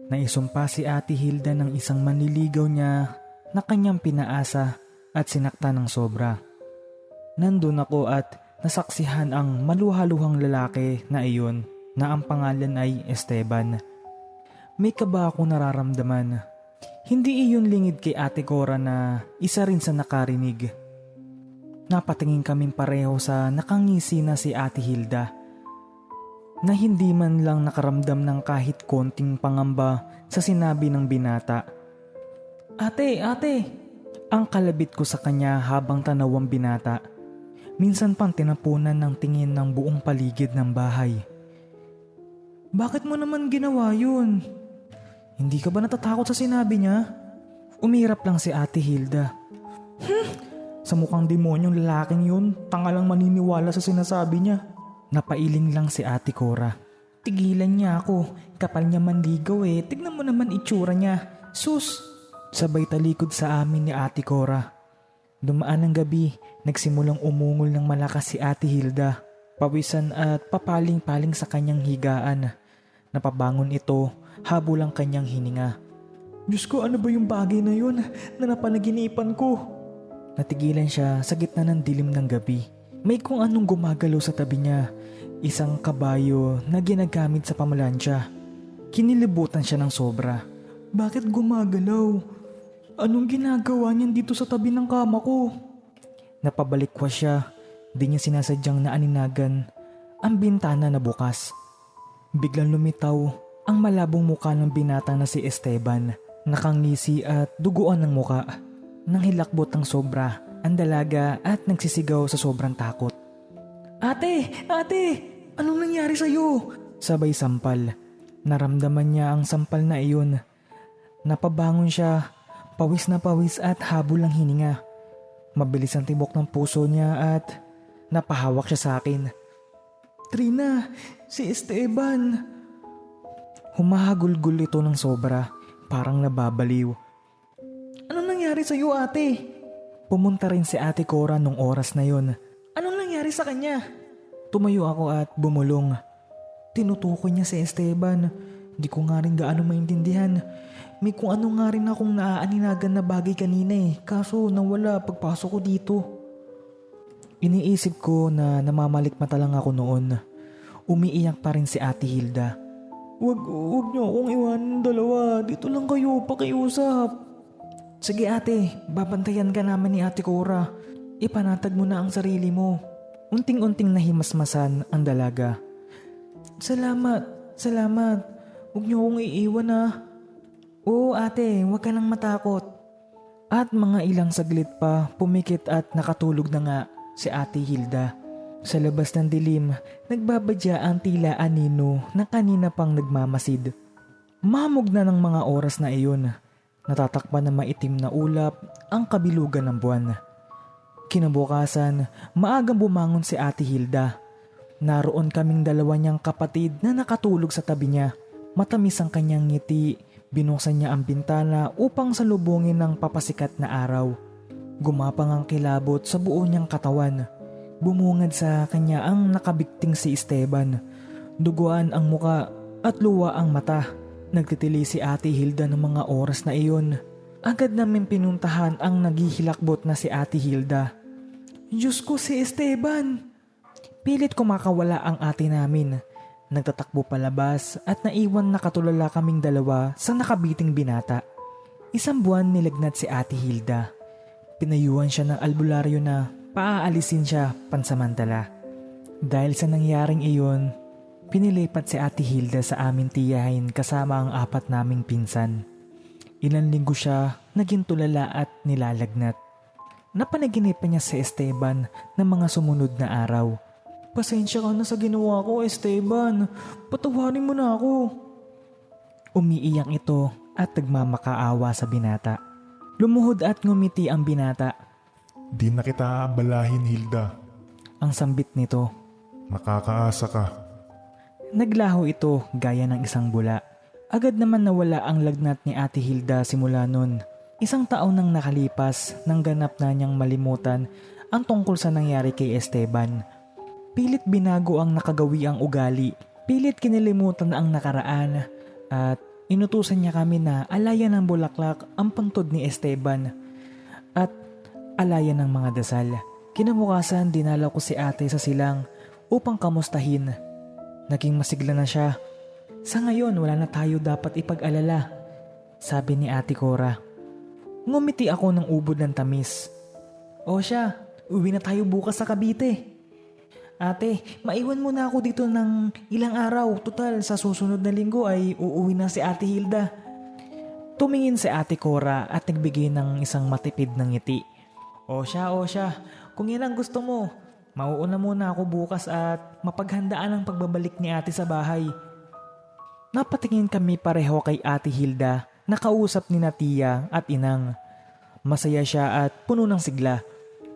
Naisumpa si Ate Hilda ng isang manliligaw niya na kanyang pinaasa at sinakta ng sobra. Nandun ako at nasaksihan ang maluhaluhang lalaki na iyon na ang pangalan ay Esteban. May kaba akong nararamdaman. Hindi iyon lingid kay Ate Cora na isa rin sa nakarinig. Napatingin kaming pareho sa nakangisi na si Ate Hilda na hindi man lang nakaramdam ng kahit konting pangamba sa sinabi ng binata. Ate! Ang kalabit ko sa kanya habang tanaw ang binata. Minsan pang tinapunan ng tingin ng buong paligid ng bahay. Bakit mo naman ginawa yun? Hindi ka ba natatakot sa sinabi niya? Umirap lang si Ate Hilda. Sa mukhang demonyong lalaking yun, tanga lang maniniwala sa sinasabi niya. Napailing lang si Ate Cora. Tigilan niya ako, kapal niya manligaw eh, tignan mo naman itsura niya. Sus! Sabay talikod sa amin ni Ate Cora. Dumaan ang gabi, nagsimulang umungol ng malakas si Ate Hilda. Pawisan at papaling-paling sa kanyang higaan. Napabangon ito, habol ang kanyang hininga. Diyos ko, ano ba yung bagay na yun na napanaginipan ko? Natigilan siya sa gitna ng dilim ng gabi. May kung anong gumagalaw sa tabi niya. Isang kabayo na ginagamit sa pamalansya. Kinilibutan siya ng sobra. Bakit gumagalaw? Anong ginagawa niyan dito sa tabi ng kama ko? Napabalikwas siya. Di niya sinasadyang naaninagan ang bintana na bukas. Biglang lumitaw ang malabong muka ng binata na si Esteban. Nakangisi at duguan ng muka. Nang hilakbot ng sobra ang dalaga at nagsisigaw sa sobrang takot. Ate! Anong nangyari sa'yo? Sabay sampal. Naramdaman niya ang sampal na iyon. Napabangon siya, pawis na pawis at habol ang hininga. Mabilis ang tibok ng puso niya at napahawak siya sa akin. Trina, si Esteban. Humahagulgul ito ng sobra, parang nababaliw. Anong nangyari sa'yo, ate? Pumunta rin si Ate Cora nung oras na yon. Anong nangyari sa kanya? Tumayo ako at bumulong. Tinutukoy niya si Esteban. Di ko nga rin gaano maintindihan. May kung ano nga rin akong naaaninagan na bagay kanina kaso nawala pagpasok ko dito. Iniisip ko na namamalikmata lang ako noon. Umiiyak pa rin si Ate Hilda. Wag niyo akong iwanan dalawa. Dito lang kayo, pakiusap. Sige ate, babantayan ka namin ni Ate Cora. Ipanatag mo na ang sarili mo. Unting-unting nahimasmasan ang dalaga. Salamat. Huwag niyo akong iiwan Oo ate, huwag ka nang matakot. At mga ilang saglit pa, pumikit at nakatulog na nga si Ate Hilda. Sa labas ng dilim, nagbabadya ang tila anino na kanina pang nagmamasid. Mamog na ng mga oras na iyon. Natatakpan ng maitim na ulap ang kabilugan ng buwan. Kinabukasan, maagang bumangon si Ate Hilda. Naroon kaming dalawa niyang kapatid na nakatulog sa tabi niya. Matamis ang kanyang ngiti. Binuksan niya ang bintana upang salubungin ng papasikat na araw. Gumapang ang kilabot sa buo niyang katawan. Bumungad sa kanya ang nakabikting si Esteban. Duguan ang muka at luwa ang mata. Nagtitili si Ate Hilda ng mga oras na iyon. Agad namin pinuntahan ang naghihilakbot na si Ate Hilda. Diyos ko, si Esteban! Pilit kumakawala ang ate namin. Nagtatakbo palabas at naiwan nakatulala kaming dalawa sa nakabiting binata. Isang buwan nilagnat si Ate Hilda. Pinayuhan siya ng albularyo na paaalisin siya pansamantala. Dahil sa nangyaring iyon, pinilipat si Ate Hilda sa aming tiyahin kasama ang 4 naming pinsan. Ilang linggo siya naging tulala at nilalagnat. Napanaginipan niya si Esteban ng mga sumunod na araw. Pasensya ka na sa ginawa ko, Esteban. Patawarin mo na ako. Umiiyak ito at nagmamakaawa sa binata. Lumuhod at ngumiti ang binata. Di na kita abalahin, Hilda. Ang sambit nito. Makakaasa ka. Naglaho ito gaya ng isang bula. Agad naman nawala ang lagnat ni Ate Hilda simula nun. 1 taon nang nakalipas nang ganap na niyang malimutan ang tungkol sa nangyari kay Esteban. Pilit binago ang nakagawi ang ugali. Pilit kinilimutan ang nakaraan at Inutusan niya kami na alayan ng bulaklak ang puntod ni Esteban at alayan ng mga dasal. Kinabukasan dinalaw ko si ate sa silang upang kamustahin. Naging masigla na siya. Sa ngayon wala na tayo dapat ipag-alala, sabi ni Ate Cora. Ngumiti ako ng ubod ng tamis. O siya, uwi na tayo bukas sa Cavite. Ate, maiwan mo na ako dito ng ilang araw. Total, sa susunod na linggo ay uuwi na si Ate Hilda. Tumingin si Ate Cora at nagbigay ng isang matipid na ngiti. O siya, kung yan ang gusto mo, mauuna muna ako bukas at mapaghandaan ang pagbabalik ni ate sa bahay. Napatingin kami pareho kay Ate Hilda na kausap ni Natia at Inang. Masaya siya at puno ng sigla.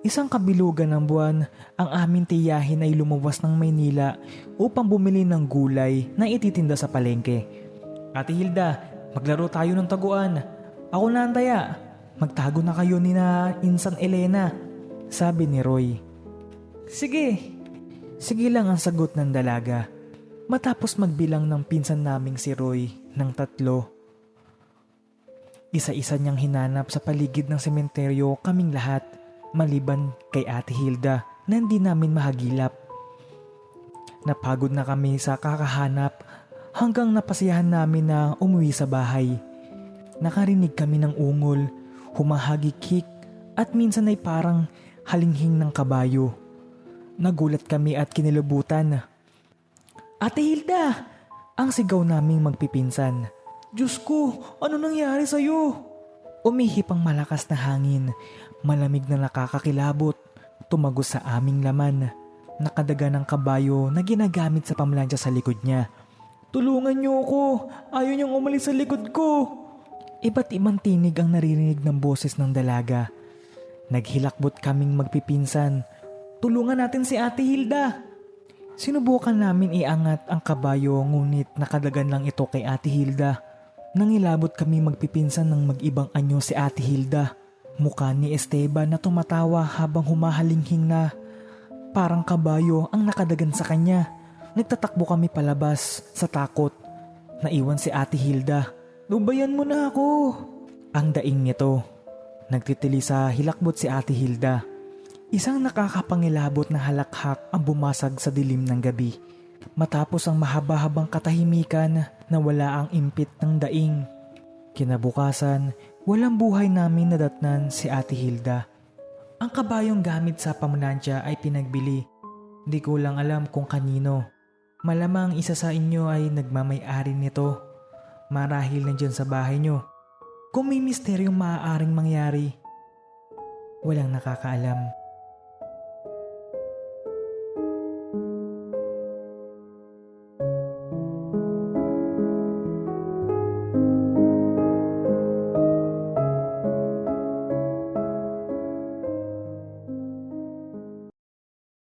Isang kabilugan ng buwan, ang aming tiyahin ay lumuwas ng Maynila upang bumili ng gulay na ititinda sa palengke. Ate Hilda, maglaro tayo ng taguan. Ako na ang taya. Magtago na kayo ni na Insan Elena, sabi ni Roy. Sige. Sige lang ang sagot ng dalaga. Matapos magbilang ng pinsan naming si Roy ng 3. Isa-isa niyang hinanap sa paligid ng sementeryo kaming lahat. Maliban kay Ate Hilda na hindi namin mahagilap. Napagod na kami sa kakahanap hanggang napasiyahan namin na umuwi sa bahay. Nakarinig kami ng ungol, humahagikik at minsan ay parang halinghing ng kabayo. Nagulat kami at kinilabutan. Ate Hilda! Ang sigaw naming magpipinsan. Diyos ko, ano nangyari sa'yo? Umihip ang malakas na hangin. Malamig na nakakakilabot, tumagos sa aming laman. Nakadaga ng kabayo na ginagamit sa pamlansya sa likod niya. Tulungan niyo ako! Ayaw niyang umalis sa likod ko! Iba't ibang tinig ang naririnig ng boses ng dalaga. Naghilakbot kaming magpipinsan. Tulungan natin si Ate Hilda! Sinubukan namin iangat ang kabayo ngunit nakadagan lang ito kay Ate Hilda. Nangilabot kami magpipinsan ng mag-ibang anyo si Ate Hilda. Mukha ni Esteban na tumatawa habang humahalinghing na parang kabayo ang nakadagan sa kanya. Nagtatakbo kami palabas sa takot. Naiwan si Ate Hilda. Lubayan mo na ako! Ang daing nito. Nagtitili sa hilakbot si Ate Hilda. Isang nakakapangilabot na halakhak ang bumasag sa dilim ng gabi. Matapos ang mahaba-habang katahimikan na wala ang impit ng daing. Kinabukasan, walang buhay namin nadatnan si Ate Hilda. Ang kabayong gamit sa pamlansya ay pinagbili. Di ko lang alam kung kanino. Malamang isa sa inyo ay nagmamay-ari nito. Marahil nandyan sa bahay nyo. Kung may misteryong maaaring mangyari, walang nakakaalam.